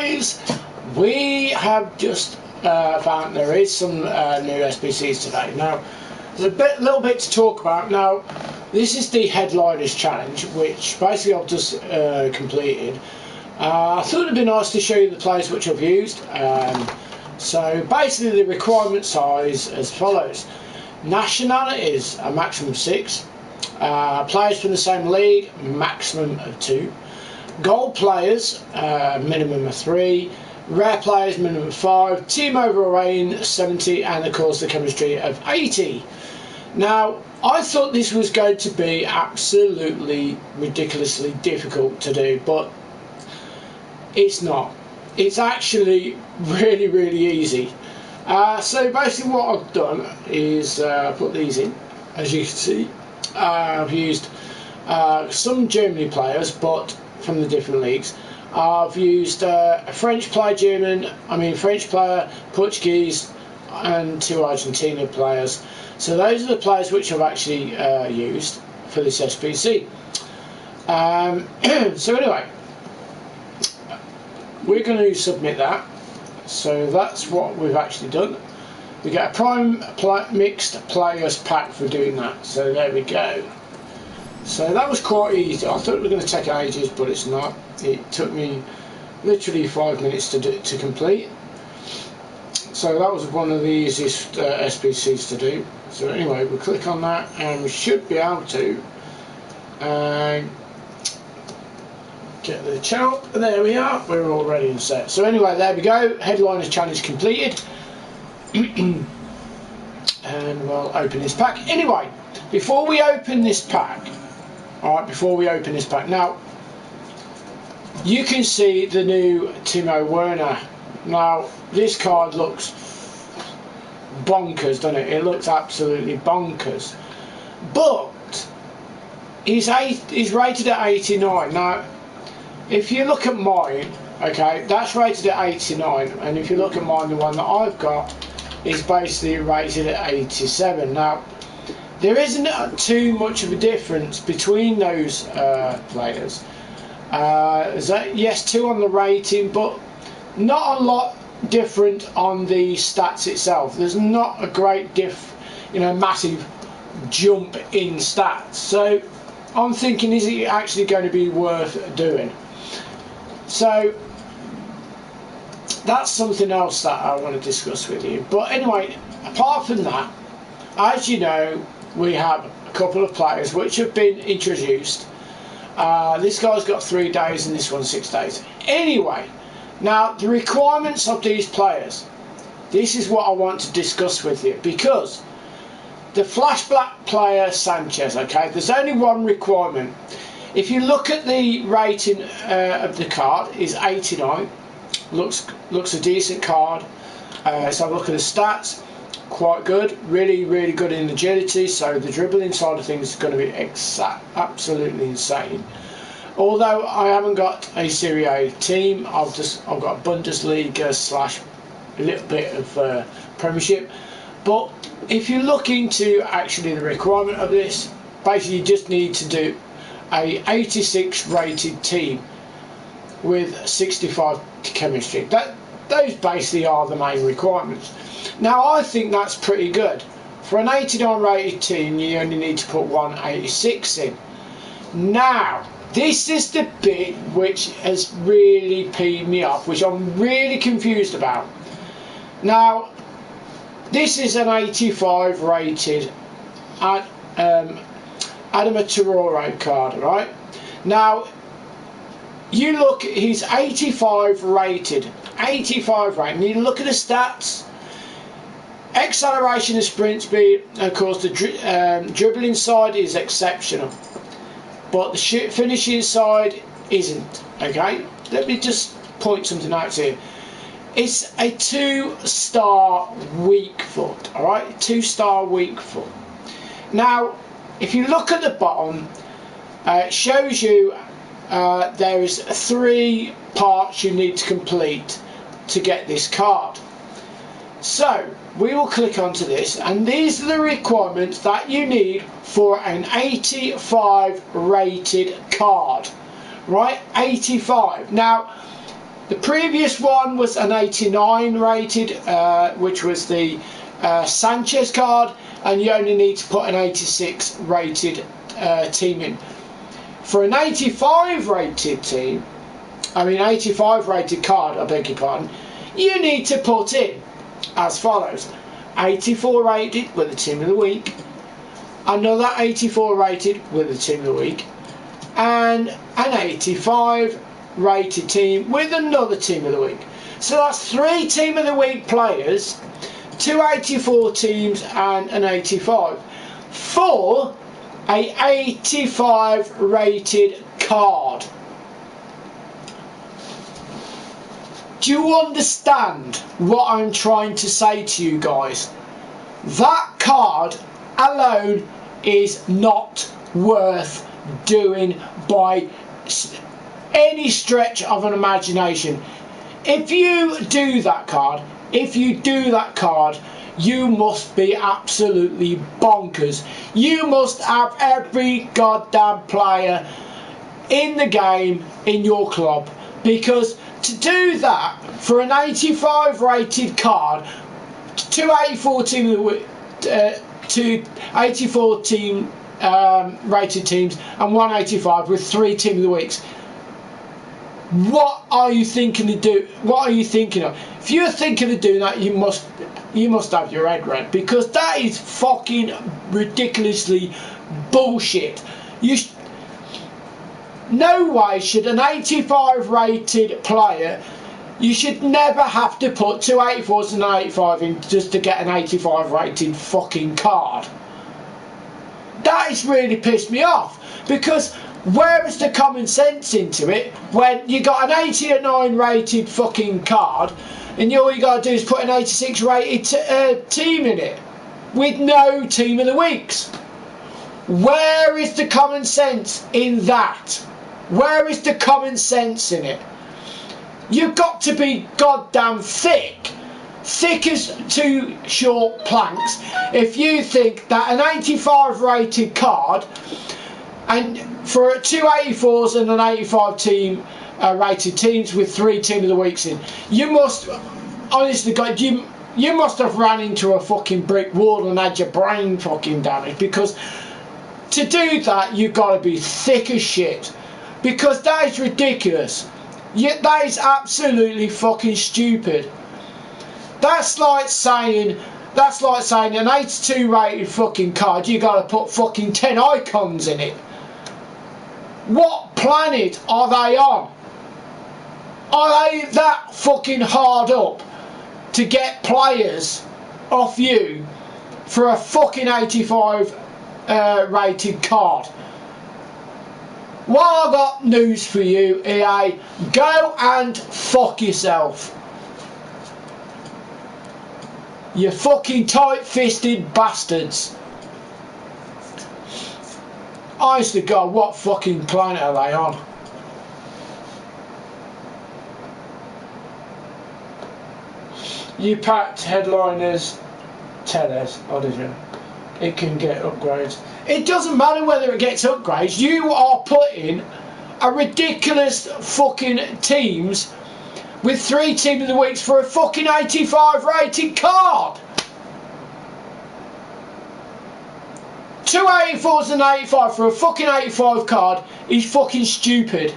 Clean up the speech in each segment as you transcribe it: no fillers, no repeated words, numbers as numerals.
guys, we have just found there is some new SBCs today. Now there's a little bit to talk about. Now this is the Headliners Challenge, which basically I've just completed. I thought it'd be nice to show you the players which I've used. So basically the requirement size as follows: nationalities a maximum of 6, players from the same league maximum of 2, gold players minimum of 3, rare players minimum of 5, team overall rating 70, and of course the chemistry of 80. Now I thought this was going to be absolutely ridiculously difficult to do, but it's not. It's actually really easy. So basically what I've done is put these in. As you can see, I've used some Germany players, but from the different leagues. I've used a French player, French player, Portuguese, and 2 Argentina players. So those are the players which I've actually used for this SPC. So anyway, we're going to submit that. So that's what we've actually done. We get a prime mixed players pack for doing that. So there we go. So that was quite easy. I thought it was going to take ages, but it's not. It took me literally 5 minutes to complete. So that was one of the easiest SPCs to do. So anyway, we'll click on that and we should be able to get the channel. There we are. We're all ready and set. So anyway, there we go. Headliners Challenge completed. And we'll open this pack. Anyway, before we open this pack, now you can see the new Timo Werner. Now this card looks bonkers, doesn't it? It looks absolutely bonkers. But he's rated at 89. Now if you look at mine, okay, that's rated at 89, and if you look at mine, the one that I've got is basically rated at 87. Now there isn't too much of a difference between those players. Yes, 2 on the rating, but not a lot different on the stats itself. There's not a great massive jump in stats. So I'm thinking, is it actually going to be worth doing? So that's something else that I want to discuss with you. But anyway, apart from that, as you know, we have a couple of players which have been introduced. This guy's got 3 days and this one's 6 days. Anyway, now the requirements of these players, this is what I want to discuss with you, because the Flash Black player Sanchez, okay, there's only one requirement. If you look at the rating of the card, is 89. Looks a decent card. So have a look at the stats. Quite good. Really good in agility. So the dribbling side of things is going to be absolutely insane. Although I haven't got a Serie A team, I've got Bundesliga slash a little bit of Premiership. But if you look into actually the requirement of this, basically you just need to do a 86 rated team with 65 chemistry. Those basically are the main requirements. Now I think that's pretty good. For an 89 rated team, you only need to put 186 in. Now this is the bit which has really peed me off, which I'm really confused about. Now this is an 85 rated Adama Traore card, right? Now you look, he's 85 rated, and you look at the stats: acceleration and sprint speed, and of course the dribbling side is exceptional, but the finishing side isn't. Okay, let me just point something out here. It's a 2-star weak foot, alright, 2-star weak foot. Now if you look at the bottom, it shows you there is 3 parts you need to complete to get this card. So we will click onto this, and these are the requirements that you need for an 85 rated card, right? 85. Now The previous one was an 89 rated, which was the Sanchez card, and you only need to put an 86 rated team in. For an 85 rated team, 85 rated card, I beg your pardon, you need to put in as follows: 84 rated with the team of the week, another 84 rated with the team of the week, and an 85 rated team with another team of the week. So that's 3 team of the week players, 2 84 teams and an 85 for a 85 rated card. Do you understand what I'm trying to say to you guys? That card alone is not worth doing by any stretch of an imagination. If you do that card, you must be absolutely bonkers. You must have every goddamn player in the game in your club, because to do that for an 85 rated card, 2 84 team, 2 84 team rated teams and 185 with 3 team of the weeks. What are you thinking of do? What are you thinking of? If you're thinking of doing that, you must have your head right, because that is fucking ridiculously bullshit. No way should an 85 rated player, you should never have to put 2 84s and an 85 in just to get an 85 rated fucking card. That has really pissed me off, because where is the common sense into it when you got an 89 rated fucking card and all you got to do is put an 86 rated team in it with no team of the weeks? Where is the common sense in that? Where is the common sense in it? You've got to be goddamn thick as 2 short planks if you think that an 85 rated card, and for 2 84s and an 85 team rated teams with 3 team of the weeks in, you must, honestly God, you must have ran into a fucking brick wall and had your brain fucking damaged, because to do that you've got to be thick as shit, because that is ridiculous. That is absolutely fucking stupid. That's like saying an 82 rated fucking card, you got to put fucking 10 icons in it. What planet are they on? Are they that fucking hard up to get players off you for a fucking 85 rated card? Well, I got news for you, EA. Go and fuck yourself. You fucking tight-fisted bastards. Honest to God, what fucking planet are they on? You packed headliners, tellers, or did you? It can get upgrades. It doesn't matter whether it gets upgrades. You are putting a ridiculous fucking teams with 3 team of the weeks for a fucking 85 rated card. 2 84s and 85 for a fucking 85 card is fucking stupid.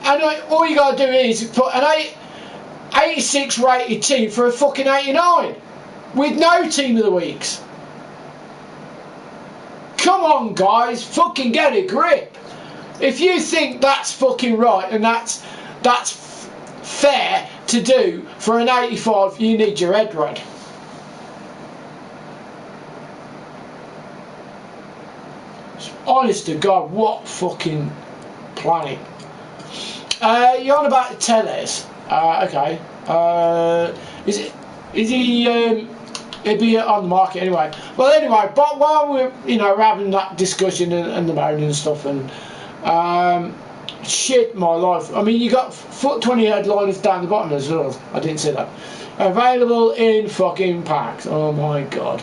And all you gotta do is put an 86 rated team for a fucking 89 with no team of the weeks. Come on guys, fucking get a grip. If you think that's fucking right and that's fair to do for an 85, you need your head right. Honest to God, what fucking planet? You're on about Tellez. Okay. Is he? He'd be on the market anyway. Well, anyway, but while we're having that discussion and the moaning and stuff and shit, my life. I mean, you got FUT20 headliners down the bottom as well. I didn't see that. Available in fucking packs. Oh my God.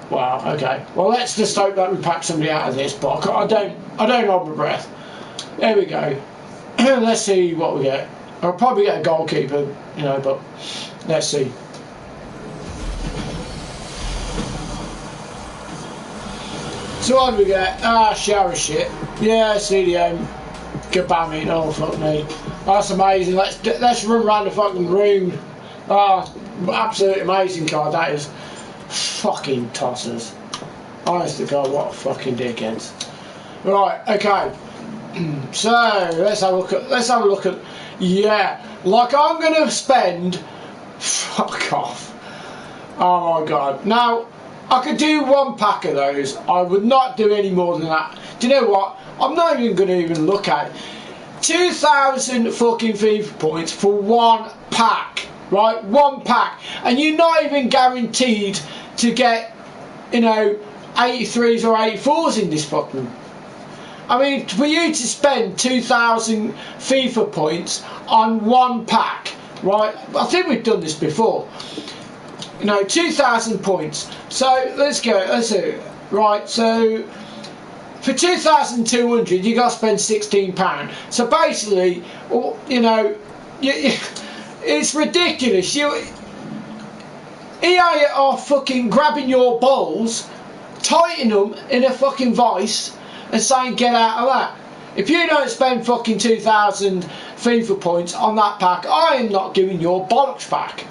Wow. Okay. Well, let's just hope that we pack somebody out of this. But I don't hold my breath. There we go. let's see what we get. I'll probably get a goalkeeper, you know, but let's see. So what do we get? Shower shit. Yeah, CDM. Kabami. Oh fuck me. That's amazing. Let's run around the fucking room. Absolutely amazing card that is. Fucking tossers. Honest to God, what fucking dickheads. Right, okay. So let's have a look at yeah. Like I'm gonna spend fuck off. Oh my God. Now I could do one pack of those. I would not do any more than that. Do you know what? I'm not even going to even look at it. 2,000 fucking FIFA points for one pack, right? One pack, and you're not even guaranteed to get, you know, 83s or 84s in this fucking. I mean, for you to spend 2,000 FIFA points on one pack, right? I think we've done this before. You know, 2,000 points. So let's go. Let's do it. Right. So for 2,200, you got to spend £16. So basically, you know, it's ridiculous. EA are fucking grabbing your balls, tightening them in a fucking vice, and saying get out of that. If you don't spend fucking 2,000 FIFA points on that pack, I am not giving your bollocks back.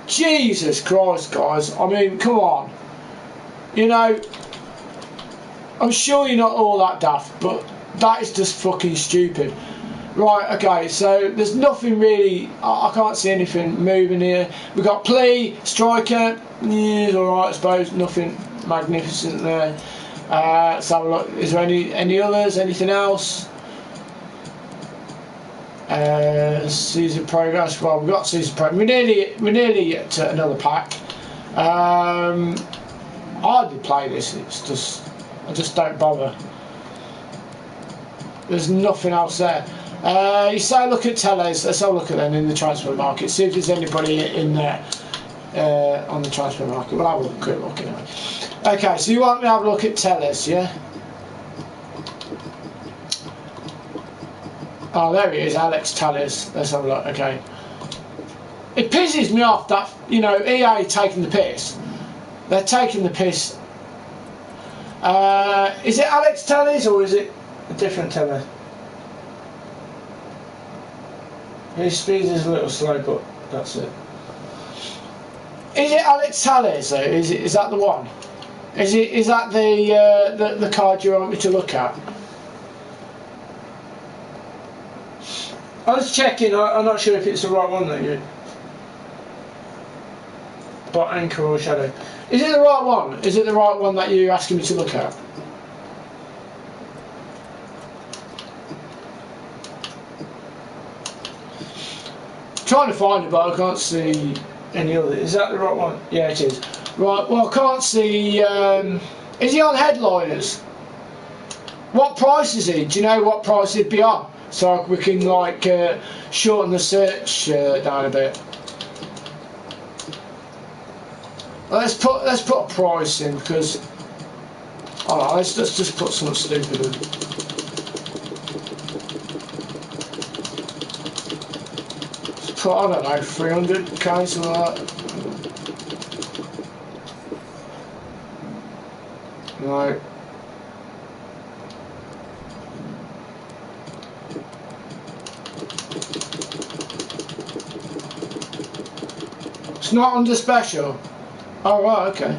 Jesus Christ, guys. I mean, come on. You know, I'm sure you're not all that daft, but that is just fucking stupid. Right, okay, so there's nothing really, I can't see anything moving here. We've got play, striker, yeah, alright I suppose, nothing magnificent there. Let's have a look. Is there any others, anything else? Season progress. Well, we've got season progress. We're nearly to another pack. I hardly play this. It's just I just don't bother. There's nothing else there. You say look at Tellez. Let's have a look at them in the transfer market. See if there's anybody in there on the transfer market. We'll have a quick look anyway. Okay, so you want me to have a look at Tellez, yeah? Oh, there he is, Alex Tellez. Let's have a look. Okay. It pisses me off that, you know, EA taking the piss. They're taking the piss. Is it Alex Tellez or is it a different Tellez? His speed is a little slow, but that's it. Is it Alex Tellez though? Is that the one? Is that the card you want me to look at? I was checking. I'm not sure if it's the right one that you. But anchor or shadow. Is it the right one? Is it the right one that you're asking me to look at? I'm trying to find it, but I can't see any other. Is that the right one? Yeah, it is. Right. Well, I can't see. Is he on headliners? What price is he? Do you know what price he'd be on? So we can like shorten the search down a bit. Let's put a price in because let's just put something stupid in. Let's put, I don't know, 300k, something like that. Right. It's not under special. Oh right, okay.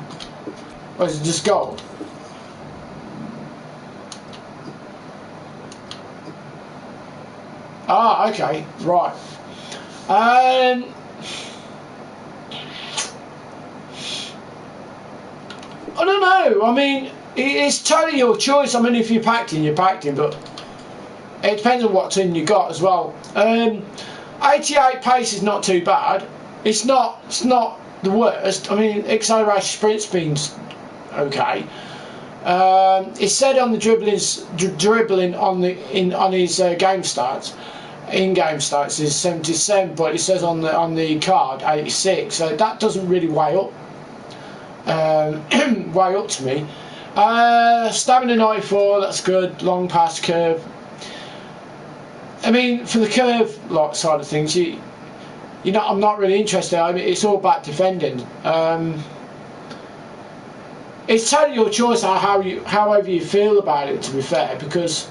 Or is it just gold? Ah, okay, right. I don't know. I mean, it's totally your choice. I mean, if you packed in, you packed in, but it depends on what tin you got as well. 88 pace is not too bad. It's not the worst. I mean, acceleration sprint speed's okay. It said on the dribbling on his game stats, in-game stats is 77, but it says on the card 86. So that doesn't really weigh up. Way up to me. Stamina 94. That's good. Long pass curve. I mean, for the curve like side of things, you know, I'm not really interested. I mean, it's all about defending. It's totally your choice however you feel about it. To be fair, because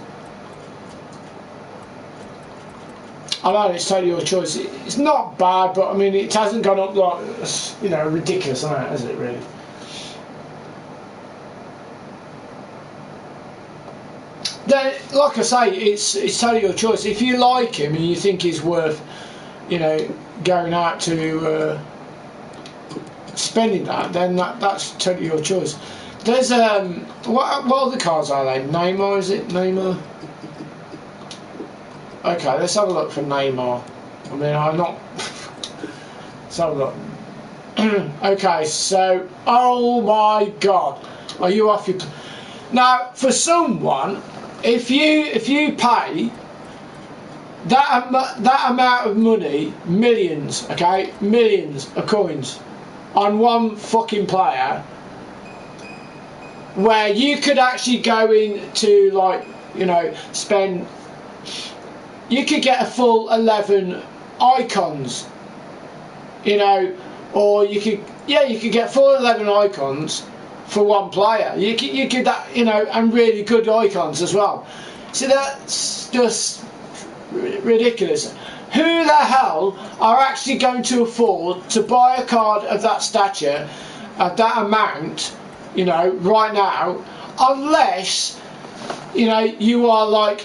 I know it's totally your choice. It's not bad, but I mean, it hasn't gone up like, you know, ridiculous amount, has it really? Then, like I say, it's totally your choice. If you like him and you think he's worth, you know, going out to spending that, then that's totally your choice. There's what other cards are they? Neymar, is it Neymar? Okay, let's have a look for Neymar. I mean, I'm not. Let's have a look. Okay, so oh my God, are you off your? Now, for someone, if you pay that amount of money, millions, okay, millions of coins, on one fucking player, where you could actually go into, like, you know, spend, you could get a full 11 icons, you know, or you could get full 11 icons for one player. You could that, you know, and really good icons as well. So that's just ridiculous. Who the hell are actually going to afford to buy a card of that stature, of that amount, you know, right now, unless, you know, you are like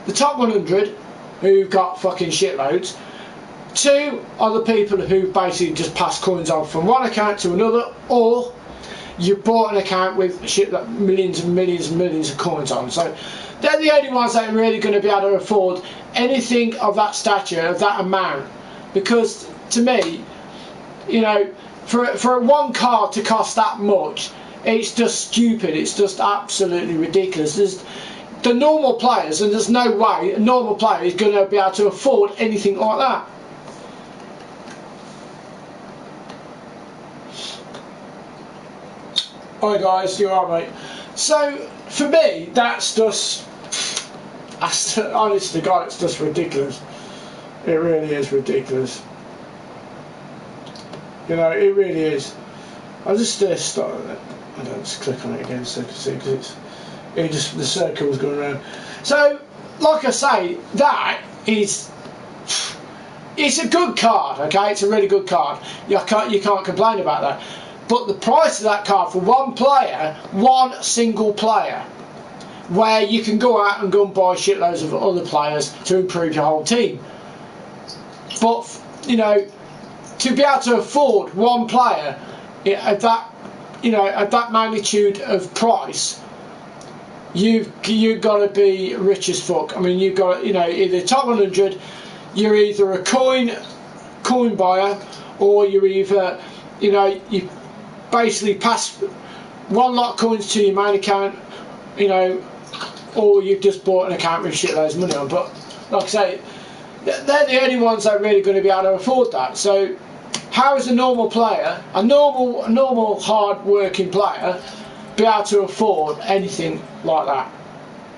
the top 100 who've got fucking shitloads. Two are the people who basically just pass coins on from one account to another, or you bought an account with shit like millions and millions and millions of coins on. So they're the only ones that are really going to be able to afford anything of that stature, of that amount. Because to me, you know, for one card to cost that much, it's just stupid. It's just absolutely ridiculous. There's the normal players, and there's no way a normal player is going to be able to afford anything like that. Hi guys, you alright, mate? So for me, that's just, honest to God, it's just ridiculous. It really is ridiculous. You know, it really is. I'll just start. I don't just click on it again so I can see, because the circle's going around. So, like I say, that is, it's a good card. Okay, it's a really good card. You can't complain about that. But the price of that card for one player, one single player, where you can go out and buy shitloads of other players to improve your whole team. But, you know, to be able to afford one player at that, you know, at that magnitude of price, you've got to be rich as fuck. I mean, you've got, you know, either top 100, you're either a coin buyer, or you're either, you know, you basically pass one lot of coins to your main account, you know, or you've just bought an account with shitloads of money on. But like I say, they're the only ones that are really going to be able to afford that. So how is a normal player, a normal hard working player, be able to afford anything like that?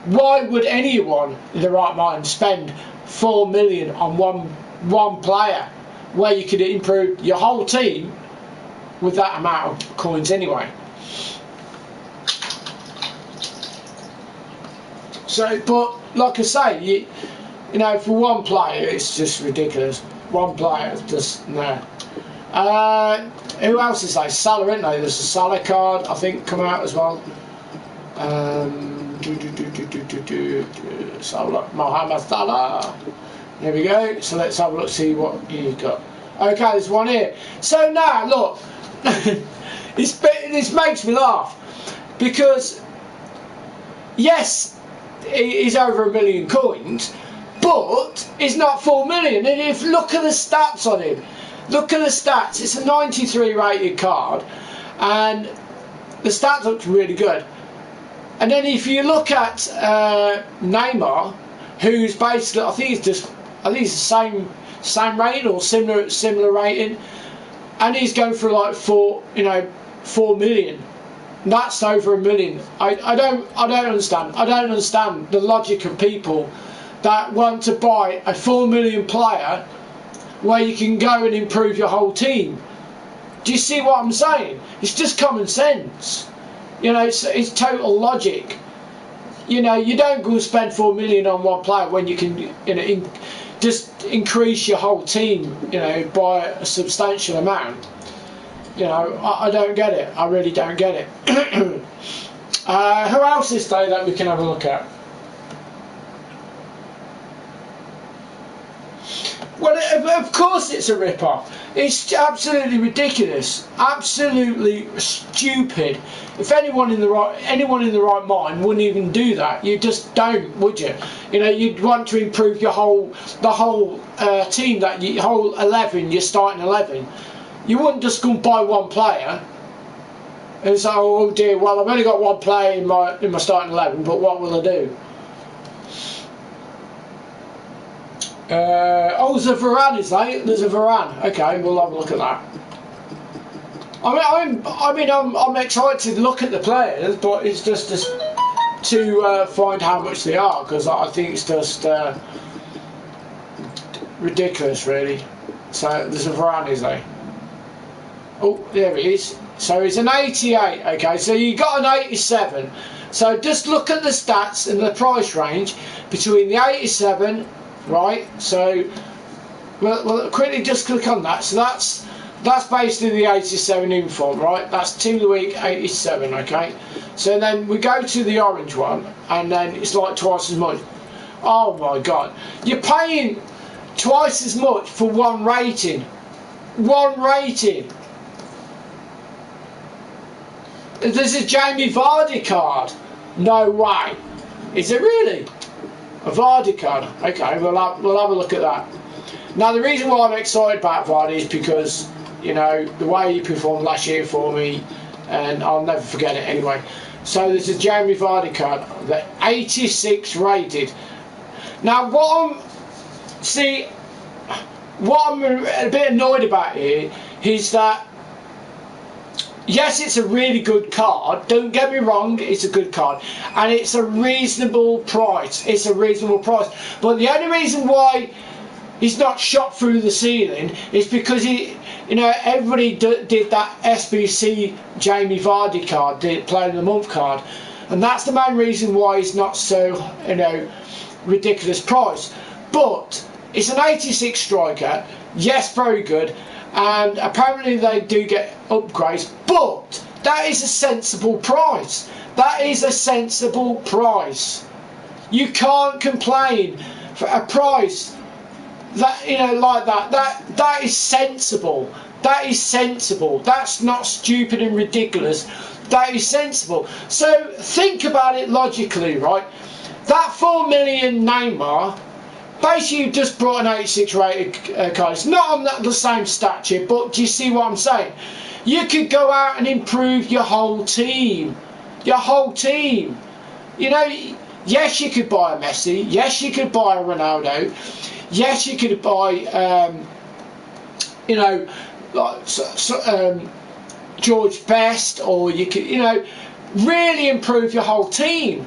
Why would anyone in the right mind spend 4 million on one player, where you could improve your whole team with that amount of coins anyway? So, but like I say, you know, for one player, it's just ridiculous. One player, just no. Who else is there? Salah, isn't there? There's a Salah card, I think, come out as well. Salah, Mohamed Salah. Here we go. So let's have a look, see what you've got. Okay, there's one here. So now, look, this makes me laugh, because yes, he's over 1 million coins, but it's not 4 million. And if look at the stats on him, look at the stats. It's a 93 rated card, and the stats look really good. And then if you look at Neymar, who's basically, I think he's the same rating or similar rating, and he's going for like 4 million. That's over 1 million. I don't understand. I don't understand the logic of people that want to buy a 4 million player where you can go and improve your whole team. Do you see what I'm saying? It's just common sense. You know, it's total logic. You know, you don't go and spend 4 million on one player when you can, you know, just increase your whole team, you know, by a substantial amount. You know, I don't get it. I really don't get it. Who else is there that we can have a look at? Well, of course it's a rip-off. It's absolutely ridiculous, absolutely stupid. If anyone in the right mind wouldn't even do that. You just don't, would you? You know, you'd want to improve the whole team, whole 11, your starting 11. You wouldn't just go and buy one player and say, oh dear, well I've only got one player in my starting 11, but what will I do? Oh, there's a Varane, is there? There's a Varane. Okay, we'll have a look at that. I'm excited to look at the players, but it's just to find how much they are, because I think it's just ridiculous, really. So there's a Varane, is there? Oh, there it is. So it's an 88. Okay, so you got an 87. So just look at the stats and the price range between the 87. Right, so we'll quickly just click on that. So that's basically the 87 in form, right? That's Team of the Week 87, okay? So then we go to the orange one, and then it's like twice as much. Oh my God, you're paying twice as much for one rating. One rating. This is Jamie Vardy card. No way. Is it really? A Vardy card. Okay, we'll have a look at that. Now the reason why I'm excited about Vardy is because, you know, the way he performed last year for me, and I'll never forget it anyway. So there's a Jamie Vardy card, the 86 rated. Now what I'm a bit annoyed about here is that, yes, it's a really good card, don't get me wrong, it's a good card, and it's a reasonable price. It's a reasonable price, but the only reason why he's not shot through the ceiling is because everybody did that SBC Jamie Vardy card, the Player of the Month card, and that's the main reason why he's not so, you know, ridiculous price. But it's an 86 striker, yes, very good. And apparently they do get upgrades, but that is a sensible price. That is a sensible price. You can't complain for a price that, you know, like that. That is sensible. That is sensible. That's not stupid and ridiculous. That is sensible. So think about it logically, right? That 4 million Neymar, basically, you just brought an 86 rated card. It's not on the same stature, but do you see what I'm saying? You could go out and improve your whole team. Your whole team. You know, yes, you could buy a Messi. Yes, you could buy a Ronaldo. Yes, you could buy, you know, like George Best, or you could, you know, really improve your whole team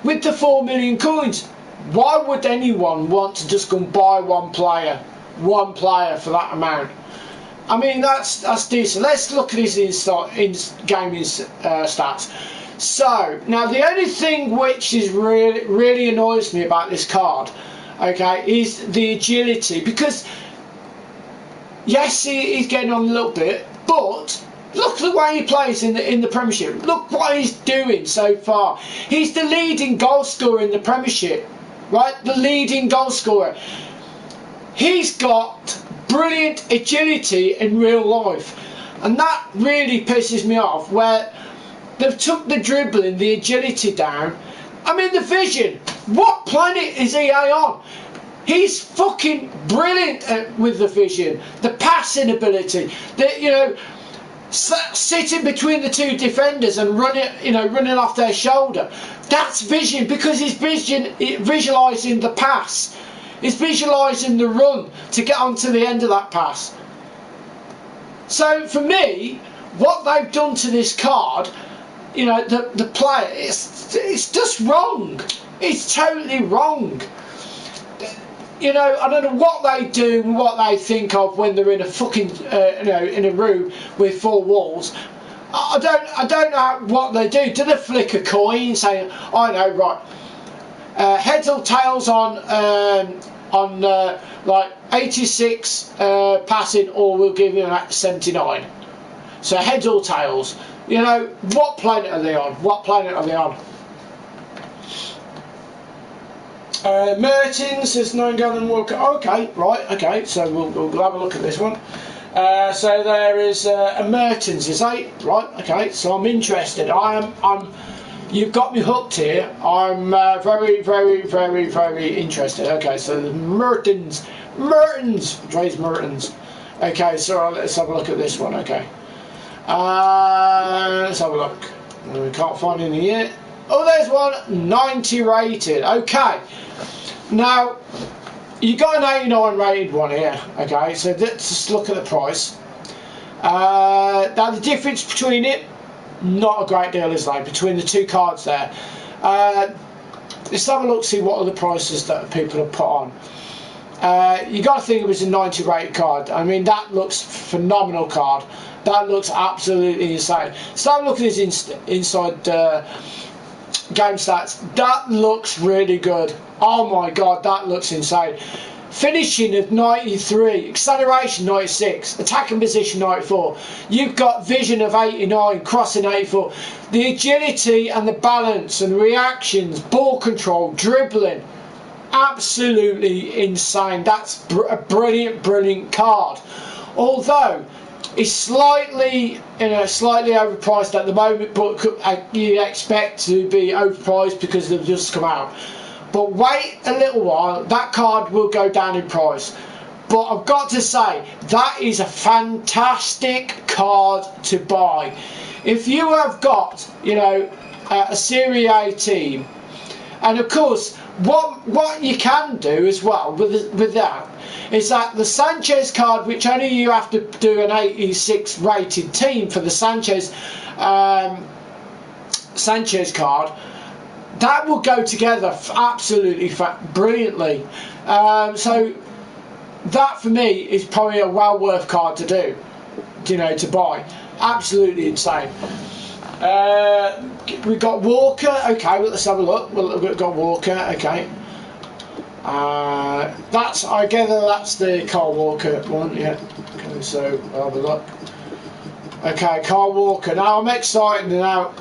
with the 4 million coins. Why would anyone want to just go and buy one player for that amount? I mean, that's decent. Let's look at his gaming stats. So now the only thing which is really annoys me about this card, okay, is the agility, because yes, he's getting on a little bit, but look at the way he plays in the Premiership. Look what he's doing so far. He's the leading goal scorer in the Premiership. Right, the leading goal scorer. He's got brilliant agility in real life, and that really pisses me off, where they've took the dribbling, the agility down. I mean, the vision. What planet is EA on? He's fucking brilliant with the vision, the passing ability, you know, sitting between the two defenders and running off their shoulder. That's vision, because his vision, visualising the pass, is visualising the run to get onto the end of that pass. So for me, what they've done to this card, you know, the player, it's just wrong. It's totally wrong. You know, I don't know what they do and what they think of when they're in a fucking, you know, in a room with 4 walls. I don't know what they do. Do they flick a coin saying, I know, right, heads or tails on like 86 passing, or we'll give you 79. So heads or tails. You know, what planet are they on? What planet are they on? Mertens is 9 gallon Walker. Okay, right, okay, so we'll have a look at this one. So there is a Mertens, is 8, right? Okay, so I'm interested. You've got me hooked here. I'm very, very, very, very interested. Okay, so the Mertens, Dres Mertens. Okay, so let's have a look at this one. Okay, let's have a look. We can't find any yet. Oh, there's one, 90 rated. Okay, now you got an 89 rated one here. Okay, so let's just look at the price. Now the difference between it, not a great deal, is there, between the 2 cards there. Let's have a look, see what other prices that people have put on. You got to think it was a 90 rated card. I mean, that looks phenomenal card. That looks absolutely insane. So have a look at his inside game stats. That looks really good. Oh my god, that looks insane. Finishing of 93, acceleration 96, attacking position 94. You've got vision of 89, crossing 84. The agility and the balance and reactions, ball control, dribbling, absolutely insane. That's a brilliant, brilliant card. Although it's slightly, slightly overpriced at the moment, but you expect to be overpriced because they've just come out. But wait a little while, that card will go down in price. But I've got to say, that is a fantastic card to buy. If you have got, you know, a Serie A team, and of course, what you can do as well with that is that the Sanchez card, which only you have to do an 86 rated team for the Sanchez card, that will go together absolutely brilliantly. So that for me is probably a well worth card to do, you know, to buy. Absolutely insane. We've got Walker. Okay, let's have a look. We've got Walker. Okay. I gather that's the Carl Walker one. Yeah. Okay, so I'll have a look. Okay, Carl Walker. Now I'm excited now.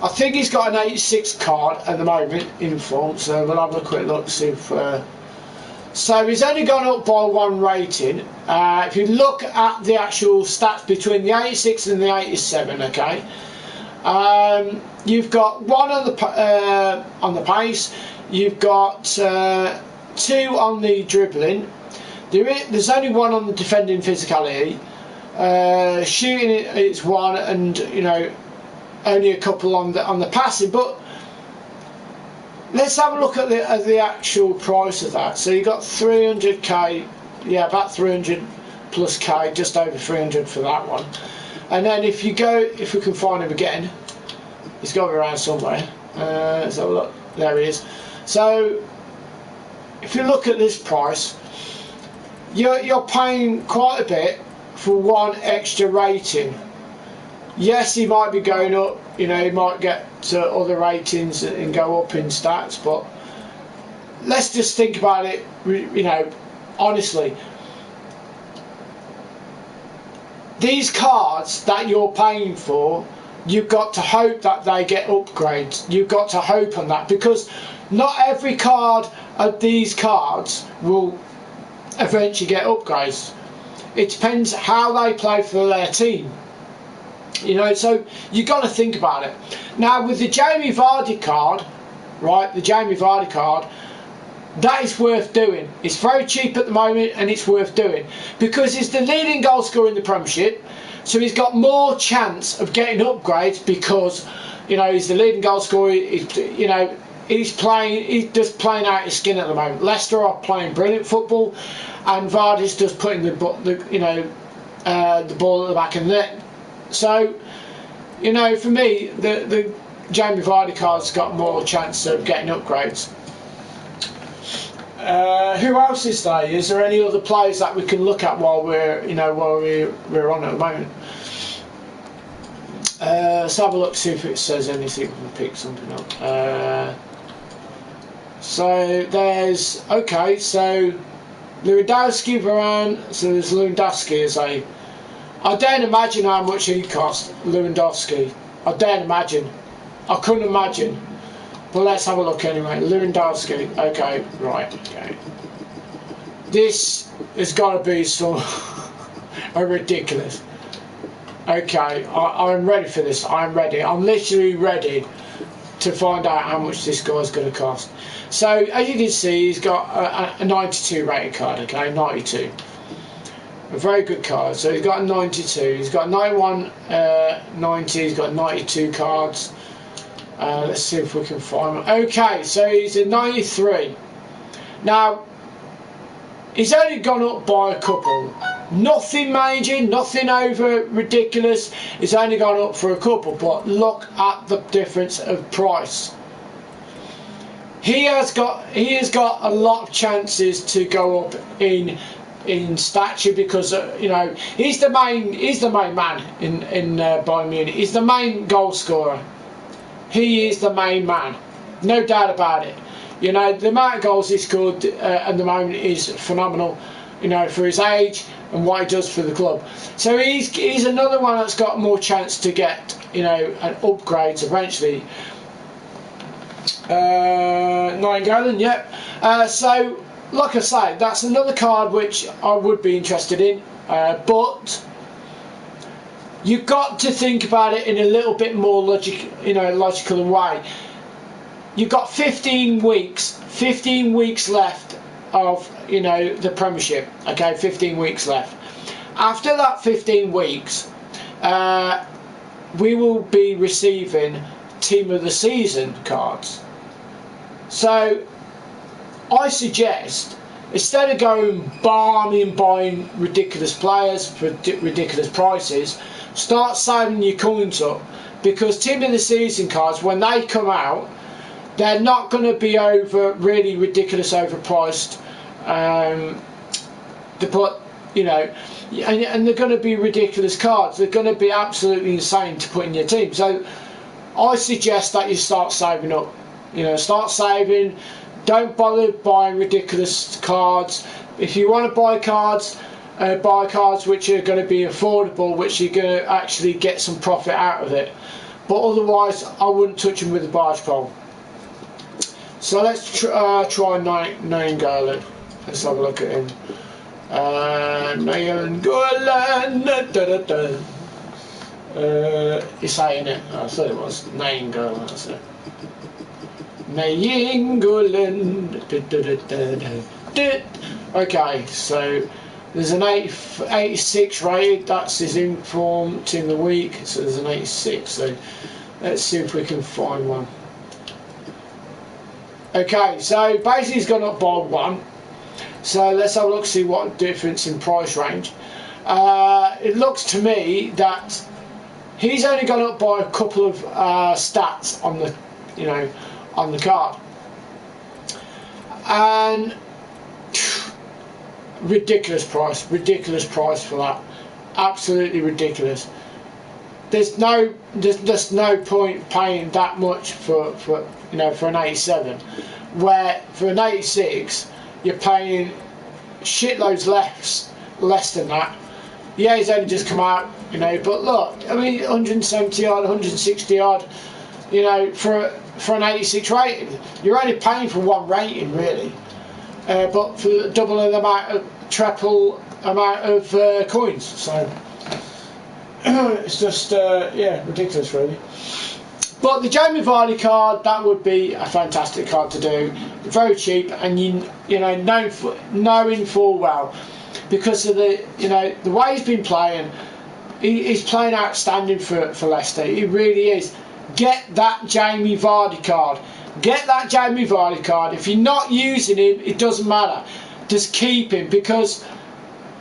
I think he's got an 86 card at the moment in form, so we'll have a quick look, see if... So he's only gone up by 1 rating. If you look at the actual stats between the 86 and the 87, okay, you've got 1 on the pace, you've got 2 on the dribbling, there's only 1 on the defending physicality, shooting it's 1, and, you know, only a couple on the passing. But let's have a look at the actual price of that. So you got 300k, yeah, about 300 plus k, just over 300 for that one. And then if you go, if we can find him again, he's got to be around somewhere. Let's have a look. There he is. So if you look at this price, you're paying quite a bit for 1 extra rating. Yes, he might be going up, you know, he might get to other ratings and go up in stats, but let's just think about it, you know, honestly. These cards that you're paying for, you've got to hope that they get upgrades. You've got to hope on that, because not every card of these cards will eventually get upgrades. It depends how they play for their team. You know, so you got to think about it. Now with the Jamie Vardy card, right, the Jamie Vardy card, that is worth doing. It's very cheap at the moment, and it's worth doing because he's the leading goal scorer in the Premiership, so he's got more chance of getting upgrades because, you know, he's the leading goal scorer. You know, he's just playing out his skin at the moment. Leicester are playing brilliant football, and Vardy's just putting the ball at the back of the net. So, you know, for me, the Jamie Vardy card's got more chance of getting upgrades. Who else is there? Is there any other players that we can look at while we're we're on at the moment? Let's have a look, see if it says anything. We can pick something up. So there's so Lewandowski, Varane. So there's Lewandowski as a. I don't imagine how much he cost, Lewandowski. I don't imagine. I couldn't imagine. But let's have a look anyway. Lewandowski. Okay, right. Okay. This has got to be some a ridiculous. Okay, I'm ready for this. I'm ready. I'm literally ready to find out how much this guy's going to cost. So as you can see, he's got a 92 rated card. Okay, 92. A very good card. So he's got a 92. He's got 91, 90. He's got 92 cards. Let's see if we can find him. Okay, so he's a 93. Now, he's only gone up by a couple. Nothing major, nothing over ridiculous. It's only gone up for a couple, but look at the difference of price. He has got a lot of chances to go up in stature because he's the main man in Bayern Munich. He's the main goal scorer. He is the main man, no doubt about it. You know, the amount of goals he scored at the moment is phenomenal. You know, for his age and what he does for the club. So he's another one that's got more chance to get an upgrade eventually. 9 gallon, yep. So like I say, that's another card which I would be interested in, but you've got to think about it in a little bit more logical way. You've got 15 weeks left of the Premiership. Okay, 15 weeks left. After that 15 weeks, we will be receiving Team of the Season cards. So I suggest, instead of going buying ridiculous players for ridiculous prices, start saving your coins up, because Team of the Season cards, when they come out, they're not going to be really ridiculous overpriced. And they're going to be ridiculous cards. They're going to be absolutely insane to put in your team. So I suggest that you start saving up. Start saving. Don't bother buying ridiculous cards. If you want to buy cards which are going to be affordable, which you're going to actually get some profit out of it. But otherwise, I wouldn't touch them with a barge pole. So let's try Nainggolan. Let's have a look at him. Nainggolan. You're saying it? I thought it was Nainggolan. That's it. Nainggolan. Okay, so there's an 86 rated. That's his inform team of the week. So there's an 86. So let's see if we can find one. Okay, so basically he's gone up by 1. So let's have a look, see what difference in price range. It looks to me that he's only gone up by a couple of stats on the, on the card. And ridiculous price for that. Absolutely ridiculous. There's just no point paying that much for an 87, where for an 86 you're paying shitloads less than that. Yeah, he's only just come out, but look, I mean, 170 odd, 160 odd, for an 86 rating, you're only paying for 1 rating really, but for double the triple amount of coins. So it's just ridiculous really. But the Jamie Vardy card, that would be a fantastic card to do. Very cheap, and knowing full well, because of the way he's been playing, he's playing outstanding for Leicester. He really is. Get that Jamie Vardy card. Get that Jamie Vardy card. If you're not using him, it doesn't matter. Just keep him, because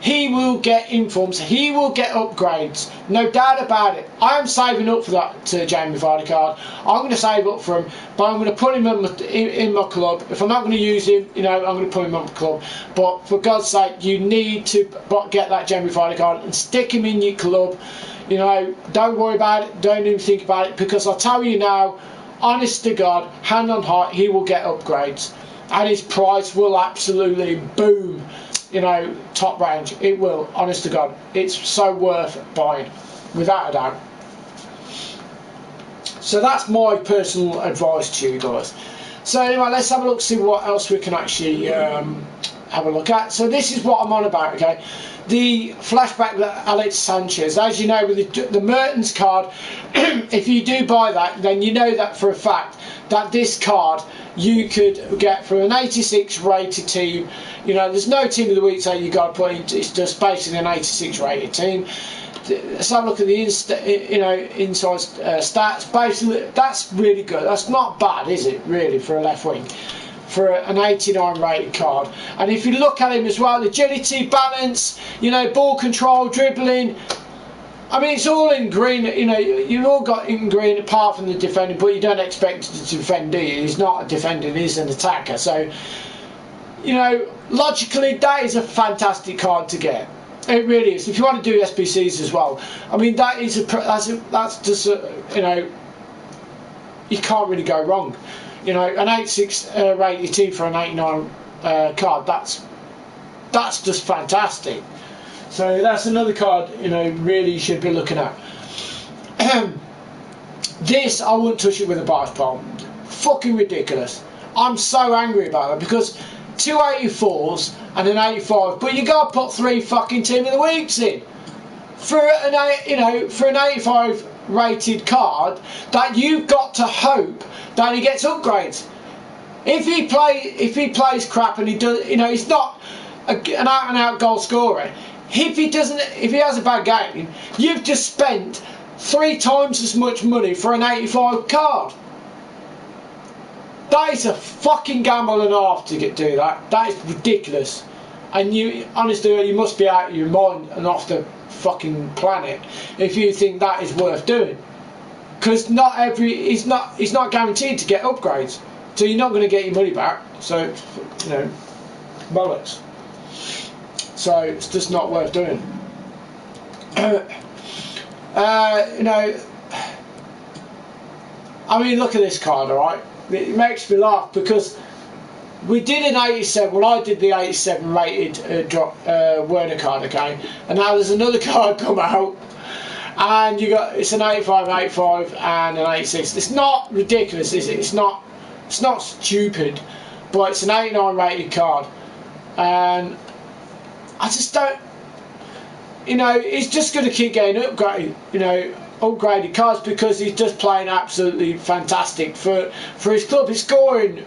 he will get informs, he will get upgrades, no doubt about it. I am saving up for that Jamie Vardy card. I'm going to save up for him, but I'm going to put him in my club. If I'm not going to use him, you know, I'm going to put him in my club. But for God's sake, you need to get that Jamie Vardy card and stick him in your club. You know, don't worry about it, don't even think about it, because I'll tell you now, honest to God, hand on heart, he will get upgrades. And his price will absolutely boom. You know, top range. It will, honest to God. It's so worth buying, without a doubt. So that's my personal advice to you guys. So anyway, let's have a look, see what else we can actually have a look at. So this is what I'm on about, okay? The flashback that Alex Sanchez, as you know, with the Mertens card, if you do buy that, then you know that for a fact that this card you could get from an 86 rated team. You know, there's no team of the week, so you got to put in, it's just basically an 86 rated team. Let's have a look at the inside stats. Basically, that's really good. That's not bad, is it, really, for a left wing, for an 89 rated card. And if you look at him as well, agility, balance, you know, ball control, dribbling, I mean, it's all in green. You know, you've all got in green apart from the defending, but you don't expect him to defend, do you? He's not a defender, he's an attacker. So, you know, logically, that is a fantastic card to get. It really is. If you want to do SBCs as well, I mean, that's just you know, you can't really go wrong. You know, an 86 rated team for an 89 card, that's just fantastic. So that's another card, you know, really you should be looking at. This, I wouldn't touch it with a barge pole. Fucking ridiculous. I'm so angry about it, because 2 84s and an 85, but you got to put 3 fucking team of the weeks in for an, you know, for an 85 rated card, that you've got to hope that he gets upgrades. If he plays crap and he does, you know, he's not an out and out goal scorer. If he has a bad game, you've just spent 3 times as much money for an 85 card. That is a fucking gamble and a half to do that. That is ridiculous. And you, honestly, you must be out of your mind and off the fucking planet if you think that is worth doing. Because he's not guaranteed to get upgrades, so you're not going to get your money back. So, you know, bollocks. So it's just not worth doing. You know, I mean, look at this card, alright? It makes me laugh, because we did an 87, well, I did the 87 rated Werner card, okay? And now there's another card come out, and it's an 85, 85 and an 86. It's not ridiculous, is it? It's not stupid, but it's an 89 rated card. And I just don't, you know, he's just going to keep getting upgraded cards, because he's just playing absolutely fantastic for his club. He's scoring,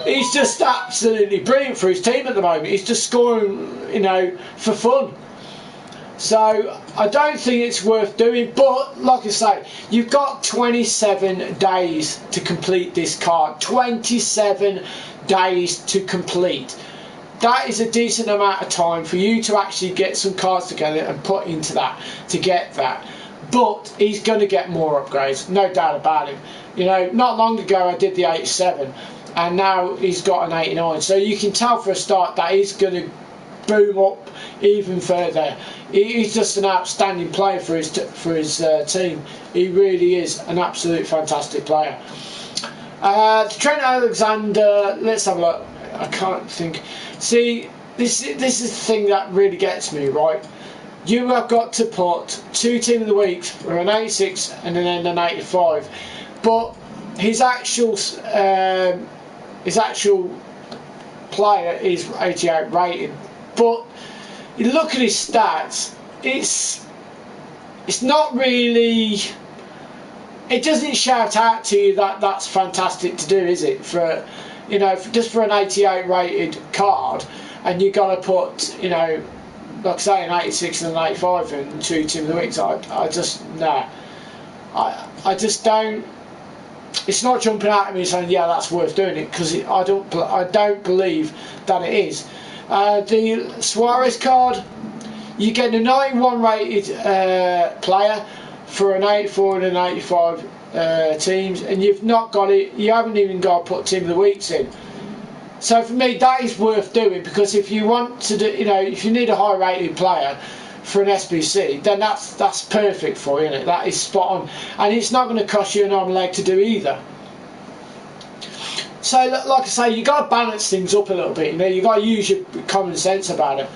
he's just absolutely brilliant for his team at the moment. He's just scoring, you know, for fun. So I don't think it's worth doing, but like I say, you've got 27 days to complete this card. 27 days to complete. That is a decent amount of time for you to actually get some cards together and put into that to get that. But he's going to get more upgrades, no doubt about it. You know, not long ago I did the 87, and now he's got an 89. So you can tell for a start that he's going to boom up even further. He's just an outstanding player for his team. He really is an absolute fantastic player. Trent Alexander, let's have a look. I can't think. See, this is the thing that really gets me, right? You have got to put 2 team of the weeks for an 86 and then an 85, but his actual player is 88 rated. But you look at his stats, it's not really. It doesn't shout out to you that that's fantastic to do, is it? For, you know, just for an 88 rated card, and you got to put, you know, like I say, an 86 and an 85 and 2 team of the weeks. I just don't. It's not jumping out at me saying, yeah, that's worth doing it, because I don't believe that it is. The Suarez card, you get a 91 rated player for an 84 and an 85 teams, and you've not got it. You haven't even got to put team of the weeks in. So for me, that is worth doing, because if you want to do, if you need a high rated player for an SBC, then that's perfect for you, isn't it? That is spot on, and it's not going to cost you an arm and leg to do either. So like I say, you got to balance things up a little bit. You got to use your common sense about it.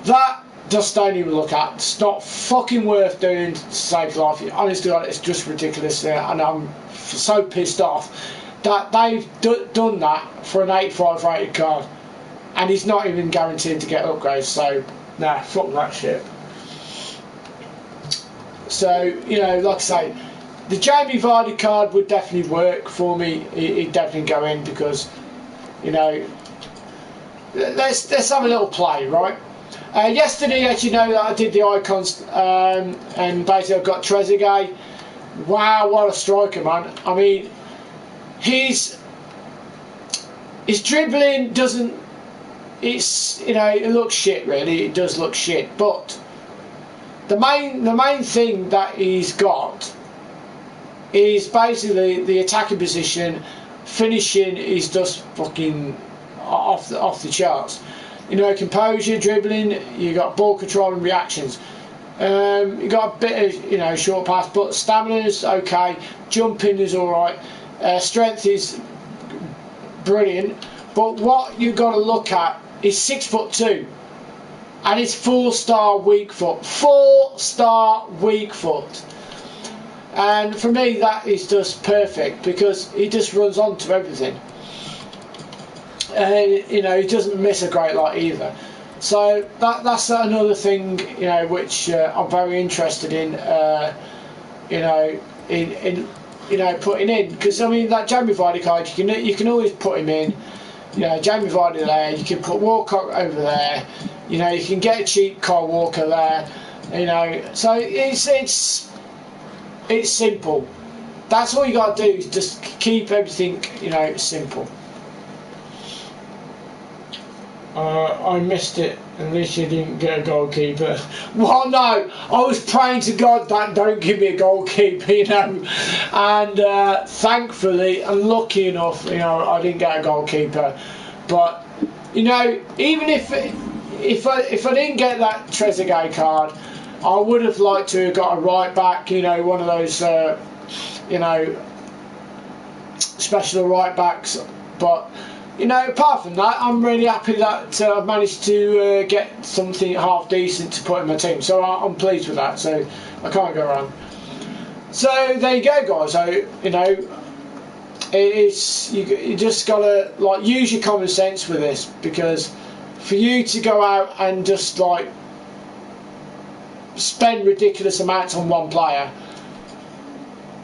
That just don't even look at. It's not fucking worth doing to save life. Honestly, it's just ridiculous, and I'm so pissed off that they've done that for an 85 rated card, and he's not even guaranteed to get upgrades. So nah, fuck that shit. So like I say, the Jamie Vardy card would definitely work for me. He'd definitely go in, because let's have a little play, right? Yesterday, as you know, I did the icons, and basically I've got Trezeguet. Wow, what a striker, man! I mean, his dribbling doesn't. It's it looks shit, really. It does look shit, but the main thing that he's got is basically the attacking position. Finishing is just fucking off the charts. Composure, dribbling, you got ball control and reactions. You got a bit of short pass, but stamina's okay. Jumping is alright. Strength is brilliant. But what you got to look at is 6'2", and it's 4-star weak foot. 4-star weak foot. And for me, that is just perfect, because he just runs onto everything. And he doesn't miss a great lot either. So that's another thing which I'm very interested in putting in, because I mean, that Jamie Vardy card, you can always put him in. Jamie Vardy there, you can put Walcott over there, you can get a cheap Kyle Walker there, so it's simple. That's all you got to do, is just keep everything simple. I missed it. At least you didn't get a goalkeeper. Well, no, I was praying to God that don't give me a goalkeeper, and thankfully and lucky enough, I didn't get a goalkeeper. But even if I didn't get that Trezeguet card, I would have liked to have got a right back, one of those special right backs. But apart from that, I'm really happy that I've managed to get something half decent to put in my team. So I'm pleased with that. So I can't go wrong. So there you go, guys. So it's you just gotta use your common sense with this, because for you to go out and just spend ridiculous amounts on one player,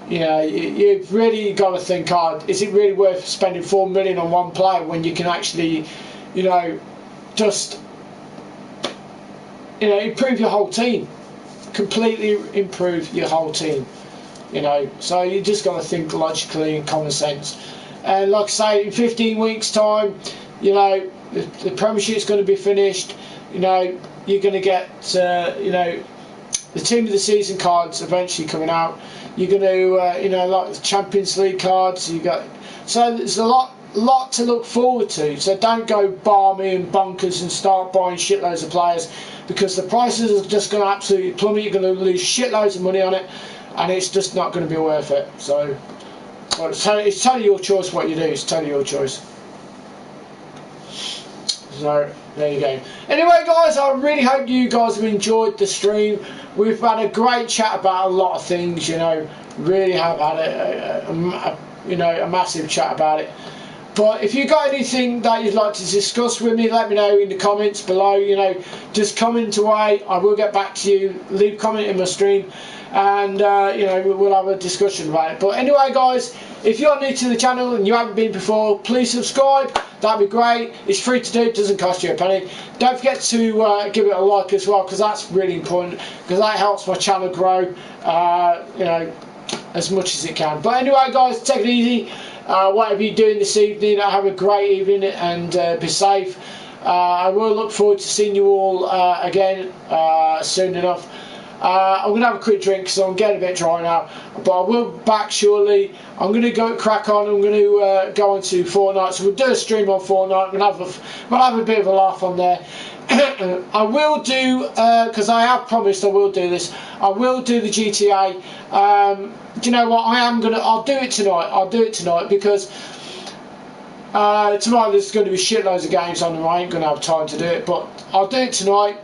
you've really got to think hard. Is it really worth spending 4 million on one player when you can actually, just, improve your whole team, completely improve your whole team, So you just got to think logically and common sense. And like I say, in 15 weeks' time, the Premiership's going to be finished. You're going to get, the team of the season cards eventually coming out. You're going to, like the Champions League cards. So there's a lot to look forward to. So don't go balmy and bonkers and start buying shitloads of players, because the prices are just going to absolutely plummet. You're going to lose shitloads of money on it, and it's just not going to be worth it. So it's totally your choice what you do. It's totally your choice. So there you go. Anyway, guys, I really hope you guys have enjoyed the stream. We've had a great chat about a lot of things, really have had a massive chat about it. But if you've got anything that you'd like to discuss with me, let me know in the comments below. Just comment away. I will get back to you. Leave a comment in my stream, and we'll have a discussion about it. But anyway, guys, if you're new to the channel and you haven't been before, please subscribe. That'd be great. It's free to do. It doesn't cost you a penny. Don't forget to give it a like as well, because that's really important, because that helps my channel grow as much as it can. But anyway, guys, take it easy. Whatever you're doing this evening, have a great evening, and be safe. I will look forward to seeing you all again soon enough. I'm going to have a quick drink because I'm getting a bit dry now, but I will be back shortly. I'm going to go crack on. I'm going to go on to Fortnite, so we'll do a stream on Fortnite. We'll have a bit of a laugh on there. I will do, because I have promised I will do this, I will do the GTA. Do you know what, I'll do it tonight, because tonight there's going to be shitloads of games on and I ain't going to have time to do it, but I'll do it tonight.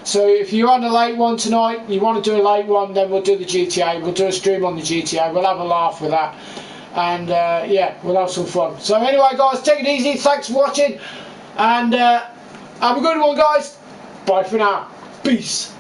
So if you're on a late one tonight, you want to do a late one, then we'll do the GTA. We'll do a stream on the GTA. We'll have a laugh with that. And yeah, we'll have some fun. So anyway, guys, take it easy. Thanks for watching. And have a good one, guys. Bye for now. Peace.